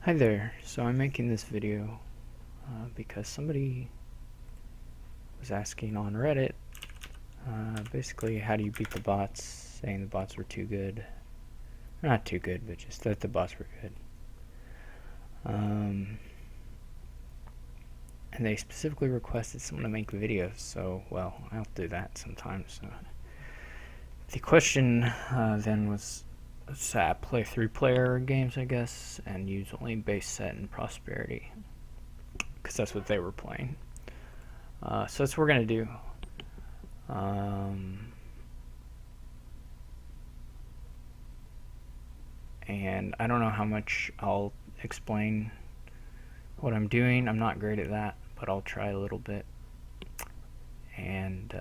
Hi there. So I'm making this video because somebody was asking on Reddit, basically how do you beat the bots, saying the bots were too good. Not too good, but just that the bots were good. And they specifically requested someone to make videos, so, well, I'll do that sometimes. The question then was, play 3-player games, I guess, and use only base set and prosperity, because that's what they were playing. So that's what we're going to do. And I don't know how much I'll explain what I'm doing. I'm not great at that, but I'll try a little bit. And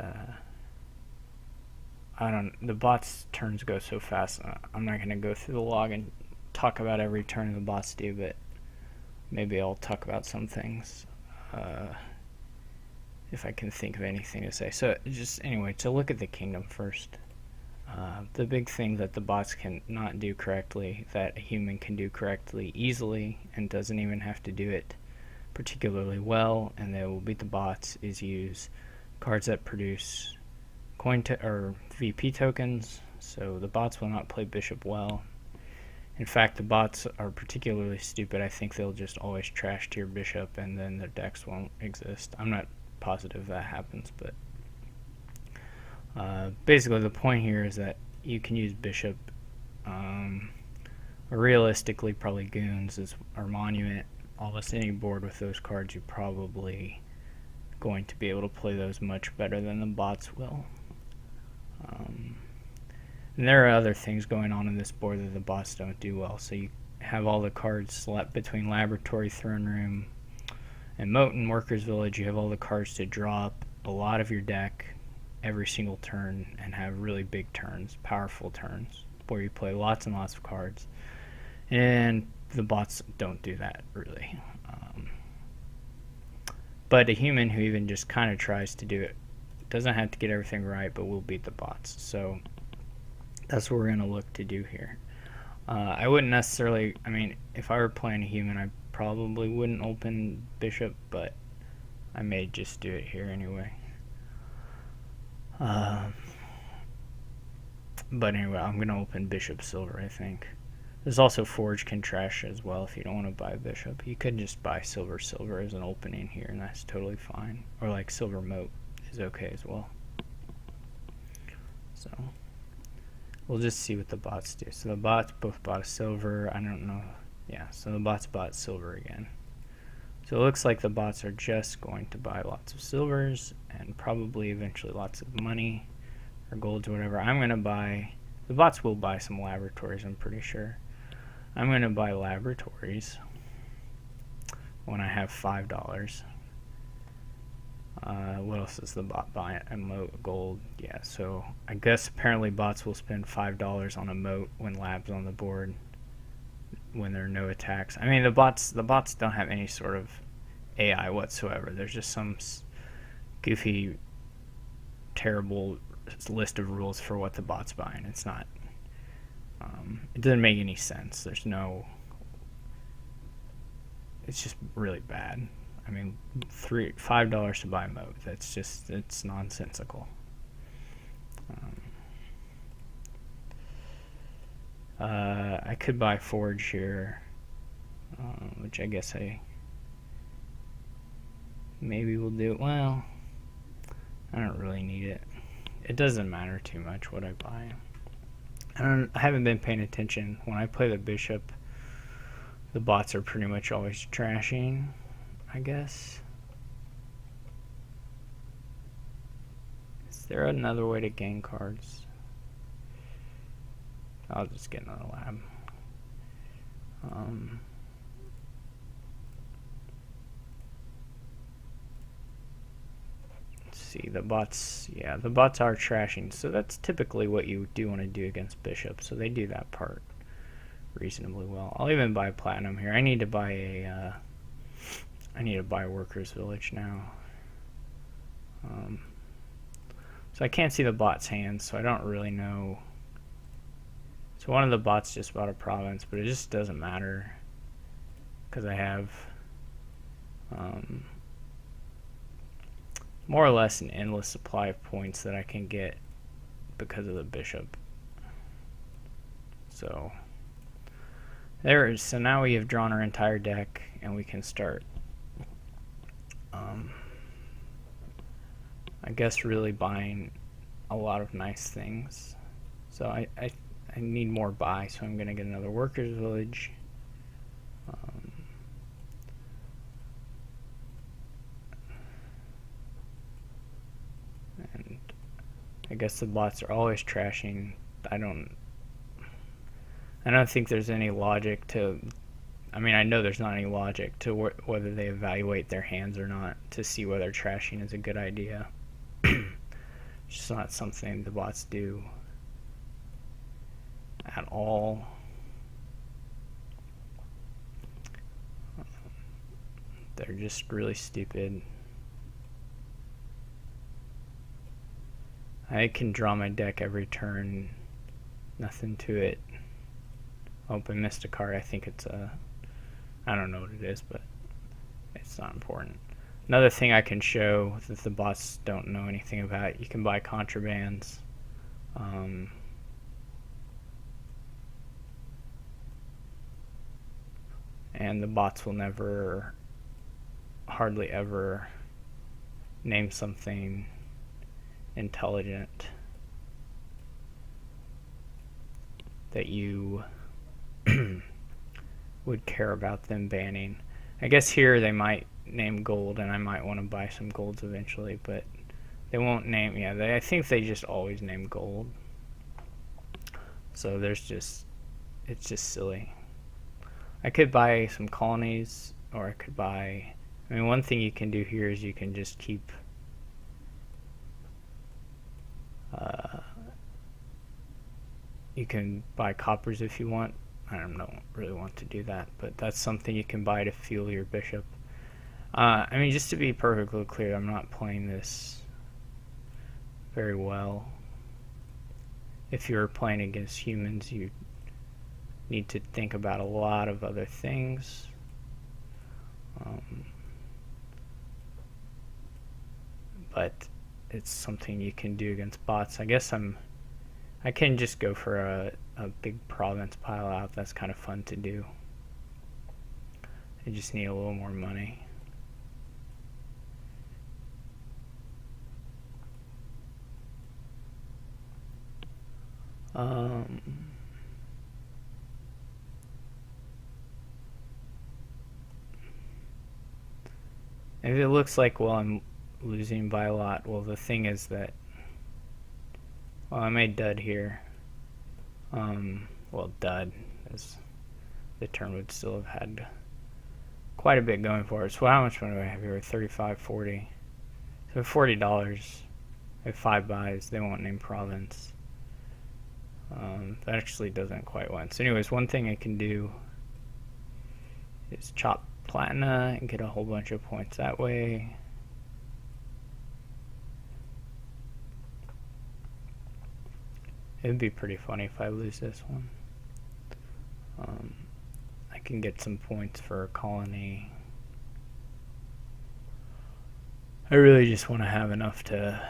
the bots' turns go so fast, I'm not going to go through the log and talk about every turn the bots do, but maybe I'll talk about some things if I can think of anything to say. So just anyway, to look at the kingdom first. The big thing that the bots can not do correctly, that a human can do correctly easily and doesn't even have to do it particularly well, and they will beat the bots, is use cards that produce or VP tokens. So the bots will not play bishop well. In fact, the bots are particularly stupid. I think they'll just always trash to your bishop and then their decks won't exist. I'm not positive that happens, but basically the point here is that you can use bishop, or realistically probably goons or monument. Almost any board with those cards, you're probably going to be able to play those much better than the bots will. And there are other things going on in this board that the bots don't do well. So you have all the cards between Laboratory, Throne Room, and Moat and Workers Village. You have all the cards to drop a lot of your deck every single turn and have really big turns, powerful turns, where you play lots and lots of cards. And the bots don't do that, really. But a human who even just kind of tries to do it doesn't have to get everything right, but will beat the bots. So that's what we're going to look to do here. I wouldn't necessarily, if I were playing a human, I probably wouldn't open bishop, but I may just do it here anyway. But anyway, I'm going to open bishop silver, I think. There's also forge can trash as well if you don't want to buy bishop. You could just buy silver as an opening here, and that's totally fine. Or like silver moat is okay as well. So we'll just see what the bots do. So the bots both bought a silver. I don't know. Yeah, so the bots bought silver again. So it looks like the bots are just going to buy lots of silvers and probably eventually lots of money or golds or whatever. I'm going to buy, the bots will buy some laboratories, I'm pretty sure. I'm going to buy laboratories when I have $5. What else is the bot buying? A moat, gold. Yeah, so I guess apparently bots will spend $5 on a moat when labs on the board when there are no attacks. The bots don't have any sort of AI whatsoever. There's just some goofy, terrible list of rules for what the bot's buying. It's not. It doesn't make any sense. There's no. It's just really bad. $5 to buy a moat. That's just, it's nonsensical. I could buy forge here, which I guess I maybe will do. Well, I don't really need it. It doesn't matter too much what I buy. I haven't been paying attention. When I play the bishop, the bots are pretty much always trashing, I guess. Is there another way to gain cards? I'll just get another lab. Let's see, the bots, yeah, the bots are trashing, so that's typically what you do want to do against bishop, so they do that part reasonably well. I'll even buy platinum here. I need to buy Workers Village now. So I can't see the bot's hands, so I don't really know. So one of the bots just bought a province, but it just doesn't matter. because I have more or less an endless supply of points that I can get because of the bishop. So there is. So now we have drawn our entire deck, and we can start. I guess really buying a lot of nice things. So I need more buy, so I'm going to get another workers village. And I guess the bots are always trashing. I don't think there's any logic to. I mean, I know there's not any logic to whether they evaluate their hands or not to see whether trashing is a good idea. It's just not something the bots do at all. They're just really stupid. I can draw my deck every turn. Nothing to it. Oh, I missed a card. I think it's a... I don't know what it is, but it's not important. Another thing I can show that the bots don't know anything about, you can buy contrabands. And the bots will never, hardly ever, name something intelligent that you would care about them banning. I guess here they might name gold, and I might want to buy some golds eventually, but they won't name. Yeah, I think they just always name gold. So there's just, it's just silly. I could buy some colonies, or I could buy. I mean, one thing you can do here is you can just keep. You can buy coppers if you want. I don't really want to do that, but that's something you can buy to fuel your bishop. I mean, just to be perfectly clear, I'm not playing this very well. If you're playing against humans, you need to think about a lot of other things. But it's something you can do against bots. I guess I can just go for a big province pile out. That's kind of fun to do. I just need a little more money. If it looks like, well, I'm losing by a lot, well, the thing is that, well, I made dud here. Well, dud, as the turn would still have had quite a bit going for it. So how much money do I have here? 35, 40. So $40. I have 5 buys. They won't name province. That actually doesn't quite win. So anyways, one thing I can do is chop Platina and get a whole bunch of points that way. It would be pretty funny if I lose this one. I can get some points for a colony. I really just want to have enough to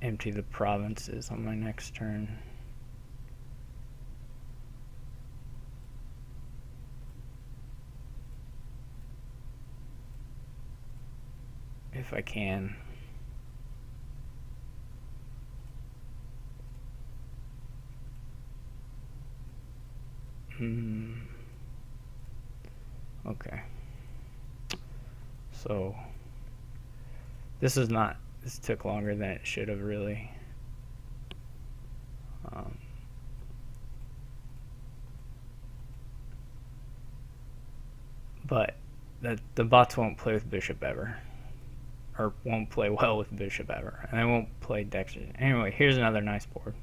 empty the provinces on my next turn. If I can. Okay. So this took longer than it should have, really. But the bots won't play with bishop ever, or won't play well with bishop ever, and they won't play Dexter. Anyway, here's another nice board.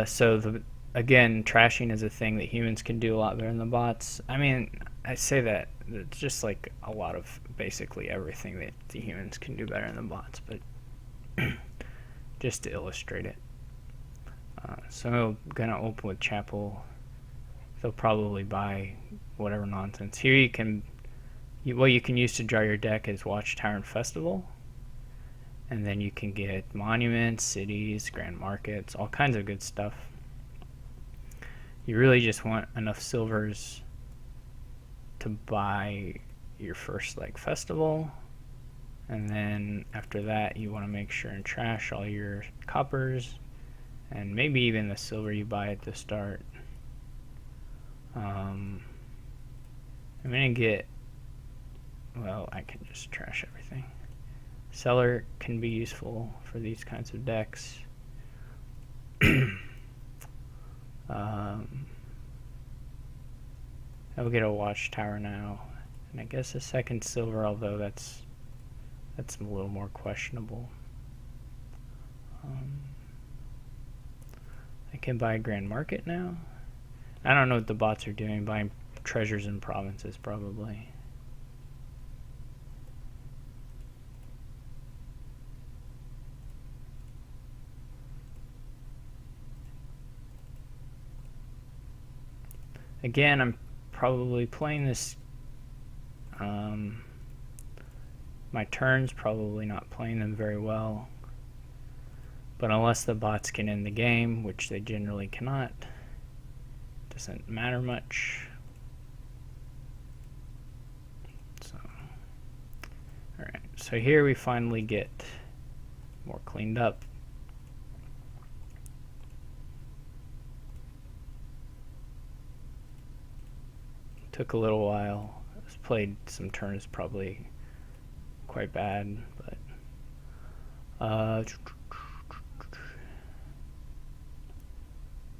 So again, trashing is a thing that humans can do a lot better than the bots. I mean, I say that it's just like a lot of basically everything that the humans can do better than the bots, but just to illustrate it. So I'm gonna open with Chapel they'll probably buy whatever nonsense. Here you can, what you can use to draw your deck is Watchtower and Festival. And then you can get monuments, cities, grand markets, all kinds of good stuff. You really just want enough silvers to buy your first like festival, and then after that you want to make sure and trash all your coppers and maybe even the silver you buy at the start. I'm gonna get, well, I can just trash everything. Cellar can be useful for these kinds of decks. I'll get a Watchtower now, and I guess a second silver, although that's a little more questionable. I can buy Grand Market now. I don't know what the bots are doing, buying treasures and provinces probably. Again, I'm probably playing this, my turns, probably not playing them very well. But unless the bots can end the game, which they generally cannot, doesn't matter much. So, alright, so here we finally get more cleaned up. Took a little while. Played some turns probably quite bad, but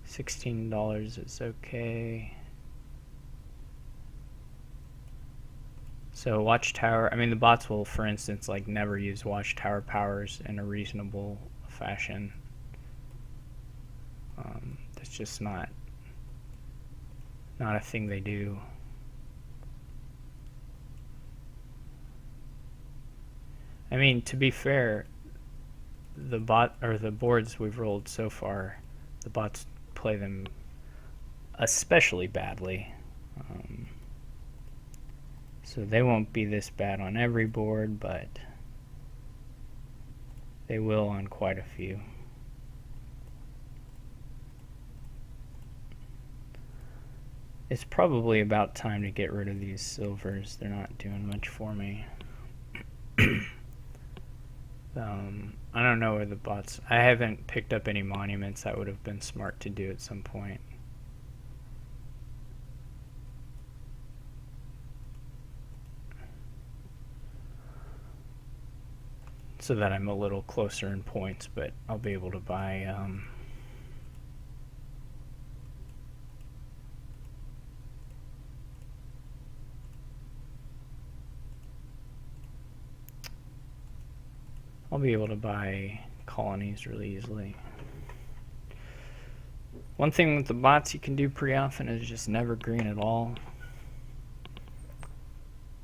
$16 is okay. So Watchtower, I mean the bots will, for instance, like never use Watchtower powers in a reasonable fashion. That's just not a thing they do. I mean, to be fair, the boards we've rolled so far, the bots play them especially badly. So they won't be this bad on every board, but they will on quite a few. It's probably about time to get rid of these silvers. They're not doing much for me. I don't know where the bots... I haven't picked up any monuments. That would have been smart to do at some point. So that I'm a little closer in points, but I'll be able to buy... I'll be able to buy colonies really easily. One thing with the bots you can do pretty often is just never green at all.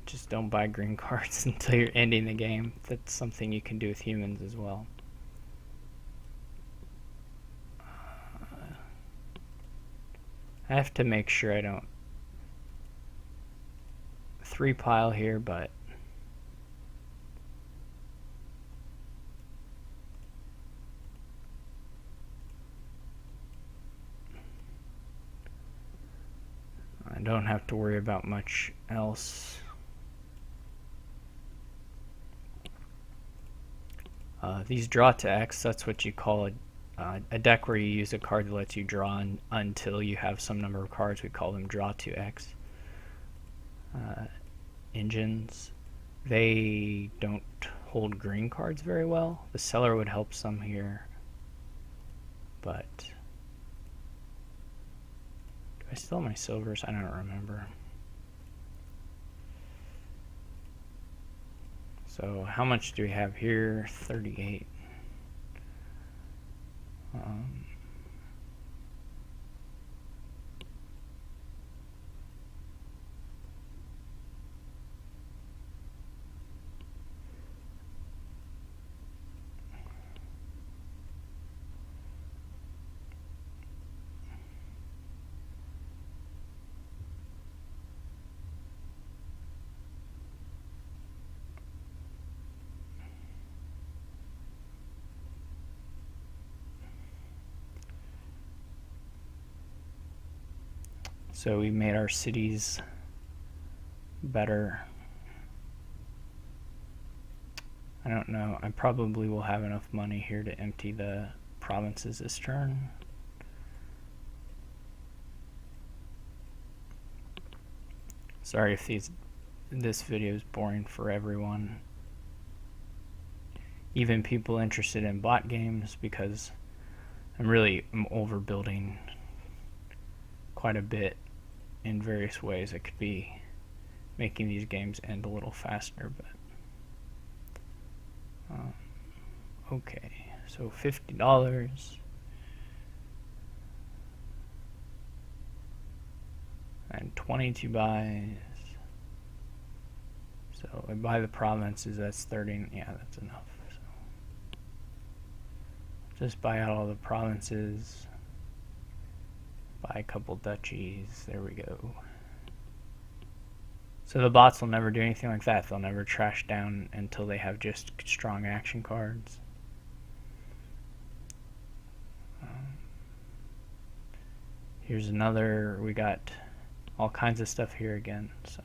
Just don't buy green cards until you're ending the game. That's something you can do with humans as well. I have to make sure I don't 3-pile here, but I don't have to worry about much else. These draw to X, that's what you call a deck where you use a card that lets you draw until you have some number of cards. We call them draw to X. Engines, they don't hold green cards very well. The Cellar would help some here, but... do I still have my silvers? I don't remember. So how much do we have here? 38. So we made our cities better. I don't know. I probably will have enough money here to empty the provinces this turn. Sorry if this video is boring for everyone. Even people interested in bot games, because I'm overbuilding quite a bit in various ways. It could be making these games end a little faster, but okay, so $50 and 22 buys. So I buy the provinces, that's 30. Yeah, that's enough. So just buy out all the provinces, buy a couple duchies. There we go. So the bots will never do anything like that. They'll never trash down until they have just strong action cards. Here's another. We got all kinds of stuff here again. So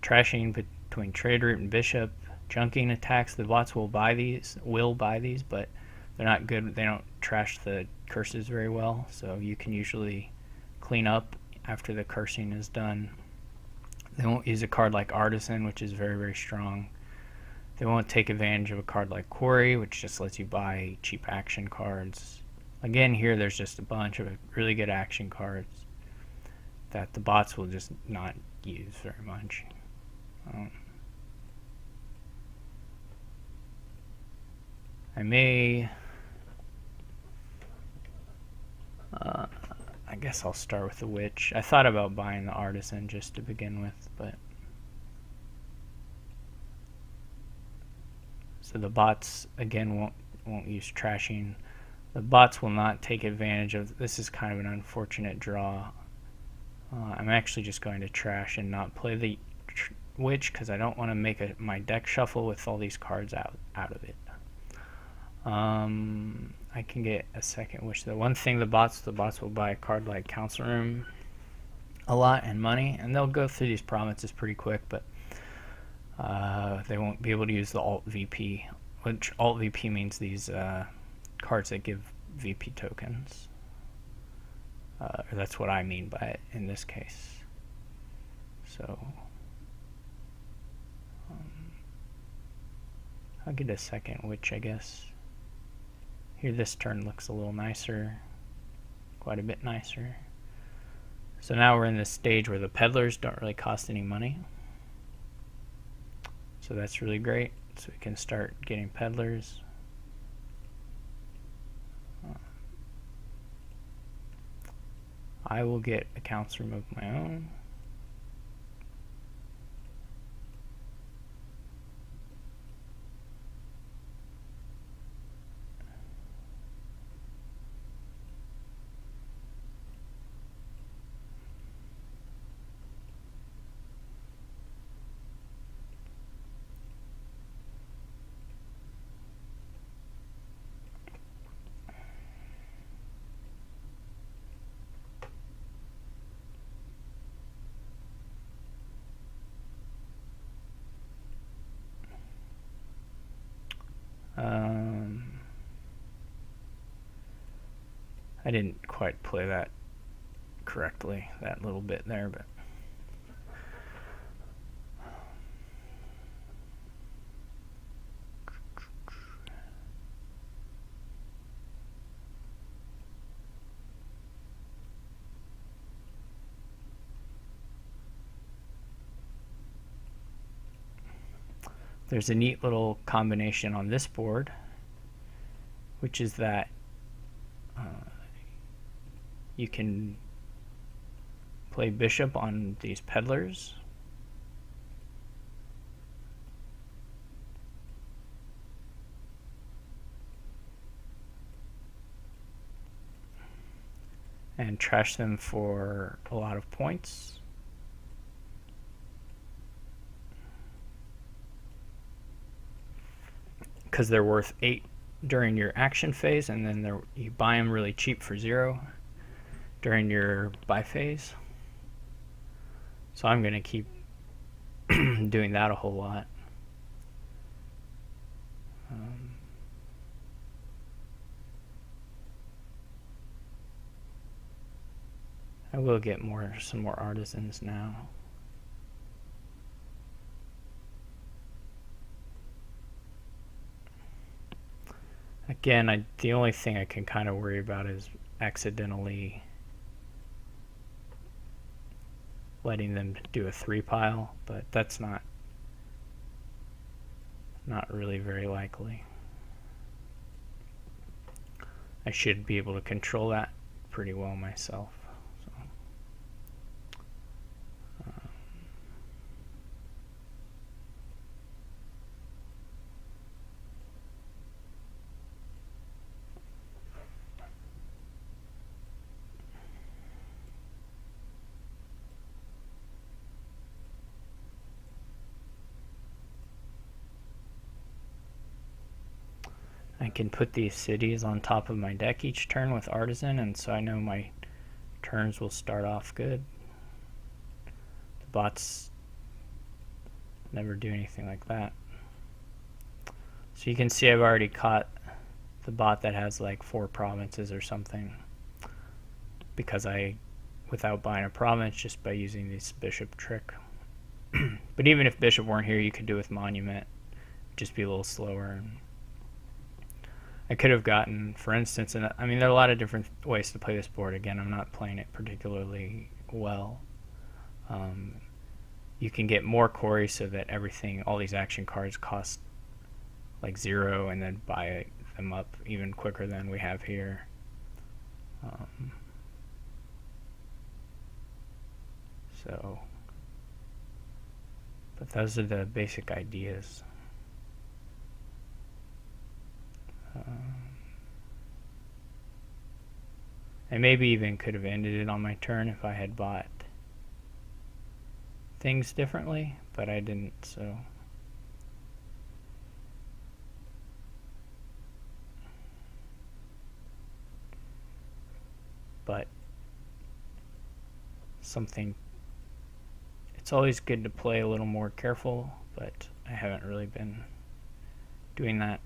trashing between trade route and bishop, junking attacks. The bots will buy these, but they're not good. They don't trash the curses very well. So you can usually clean up after the cursing is done. They won't use a card like Artisan, which is very, very strong. They won't take advantage of a card like Quarry, which just lets you buy cheap action cards. Again, here there's just a bunch of really good action cards that the bots will just not use very much. I guess I'll start with the Witch. I thought about buying the Artisan just to begin with, but so the bots again won't use trashing. The bots will not take advantage of this. Is kind of an unfortunate draw. I'm actually just going to trash and not play the Witch because I don't want to make my deck shuffle with all these cards out of it. I can get a second Wish. The one thing the bots will buy a card like Council Room a lot and money, and they'll go through these provinces pretty quick, but they won't be able to use the Alt VP, which Alt VP means these cards that give VP tokens. That's what I mean by it in this case. So I'll get a second Witch, I guess. Here this turn looks a little nicer, quite a bit nicer. So now we're in this stage where the peddlers don't really cost any money. So that's really great. So we can start getting peddlers. I will get a Council Room of my own. I didn't quite play that correctly, that little bit there, but there's a neat little combination on this board, which is that you can play bishop on these peddlers. And trash them for a lot of points. Because they're worth 8 during your action phase, and then you buy them really cheap for 0. during your buy phase. So I'm going to keep doing that a whole lot. I will get some more artisans now. Again, the only thing I can kind of worry about is accidentally letting them do a 3 pile, but that's not really very likely. I should be able to control that pretty well myself. I can put these cities on top of my deck each turn with Artisan, and so I know my turns will start off good. The bots never do anything like that. So you can see I've already caught the bot that has like 4 provinces or something, because without buying a province, just by using this bishop trick. But even if bishop weren't here, you could do it with monument. Just be a little slower. I could have gotten, for instance, and I mean, there are a lot of different ways to play this board. Again, I'm not playing it particularly well. You can get more quarries so that all these action cards cost like 0, and then buy them up even quicker than we have here. But those are the basic ideas. I maybe even could have ended it on my turn if I had bought things differently, but I didn't, so. But it's always good to play a little more careful, but I haven't really been doing that.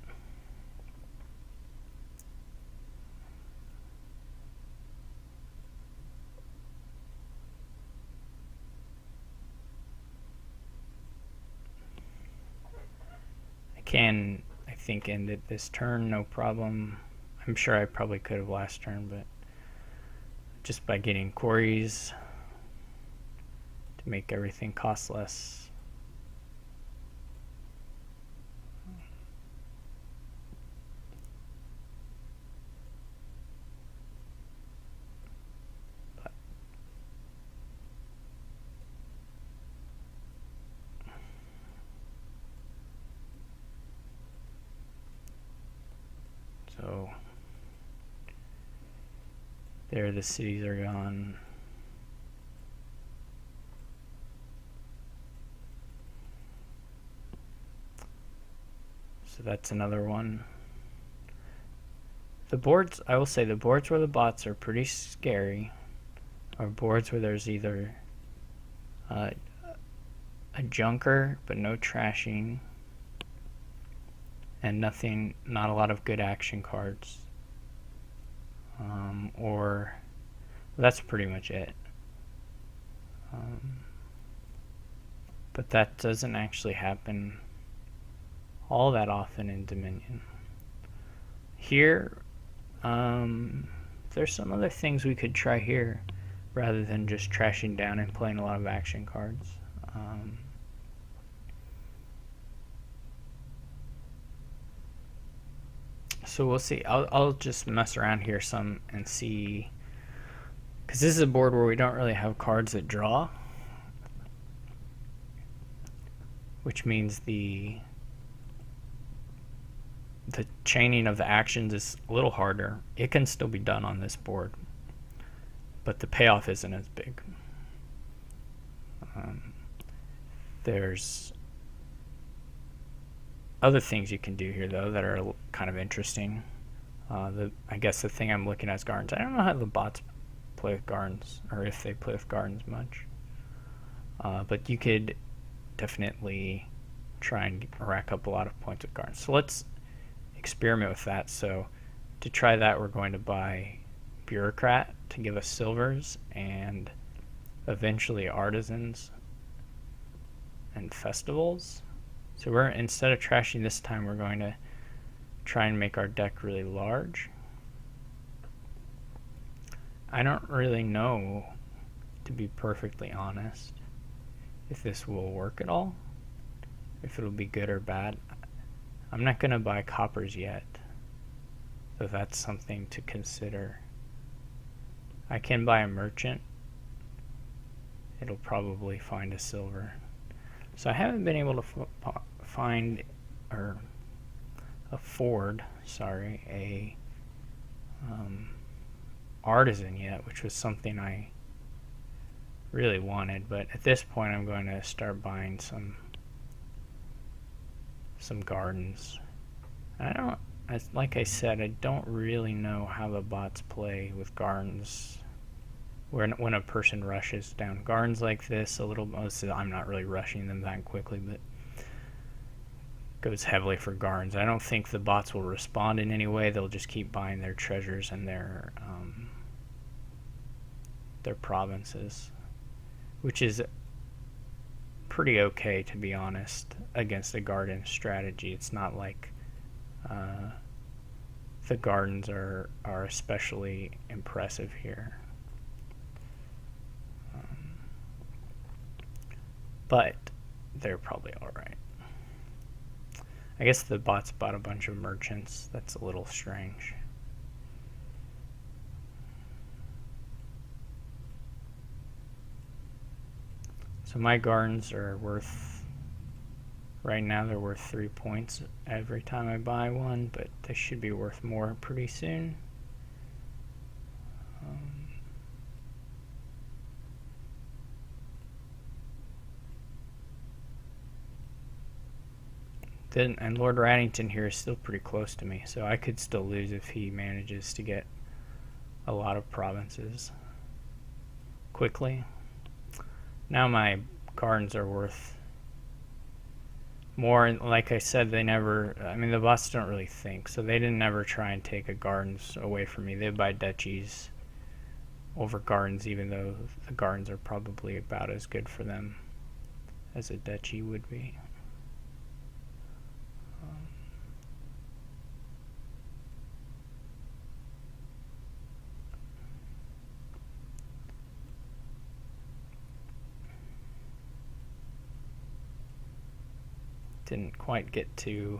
I think, end it this turn, no problem. I'm sure I probably could have last turn, but just by getting quarries to make everything cost less. So there, the cities are gone. So that's another one. The boards, I will say, the boards where the bots are pretty scary are boards where there's either a junker but no trashing, and not a lot of good action cards. Or that's pretty much it. But that doesn't actually happen all that often in Dominion. Here, there's some other things we could try here rather than just trashing down and playing a lot of action cards. So we'll see. I'll just mess around here some and see, because this is a board where we don't really have cards that draw, which means the chaining of the actions is a little harder. It can still be done on this board, but the payoff isn't as big. There's other things you can do here, though, that are kind of interesting. I guess the thing I'm looking at is gardens. I don't know how the bots play with gardens, or if they play with gardens much. But you could definitely try and rack up a lot of points with gardens. So let's experiment with that. So to try that, we're going to buy Bureaucrat to give us silvers, and eventually artisans and festivals. So we're, instead of trashing this time, we're going to try and make our deck really large. I don't really know, to be perfectly honest, if this will work at all, if it'll be good or bad. I'm not going to buy coppers yet, so that's something to consider. I can buy a merchant. It'll probably find a silver. So I haven't been able to find or afford, sorry, a artisan yet, which was something I really wanted. But at this point, I'm going to start buying some gardens. Like I said, I don't really know how the bots play with gardens. When a person rushes down gardens like this, I'm not really rushing them that quickly, but goes heavily for gardens. I don't think the bots will respond in any way. They'll just keep buying their treasures and their provinces, which is pretty okay, to be honest, against a garden strategy. It's not like the gardens are especially impressive here. But they're probably alright. I guess the bots bought a bunch of merchants. That's a little strange. So my gardens are worth, right now they're worth 3 points every time I buy one, but they should be worth more pretty soon. And Lord Raddington here is still pretty close to me, so I could still lose if he manages to get a lot of provinces quickly. Now my gardens are worth more, and like I said, the bots don't really think, so they didn't ever try and take a gardens away from me. They buy duchies over gardens, even though the gardens are probably about as good for them as a duchy would be. Didn't quite get to.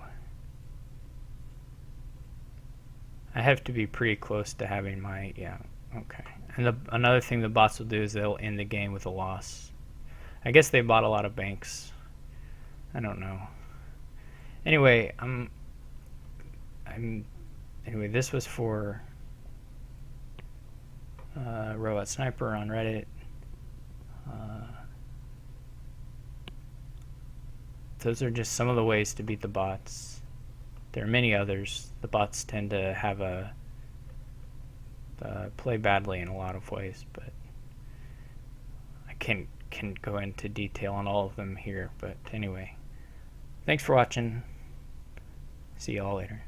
I have to be pretty close to having my, yeah, okay. And another thing the bots will do is they'll end the game with a loss. I guess they bought a lot of banks. I don't know. Anyway, anyway, this was for Robot Sniper on Reddit. Those are just some of the ways to beat the bots. There are many others. The bots tend to have play badly in a lot of ways, but I can't go into detail on all of them here. But anyway, thanks for watching. See y'all later.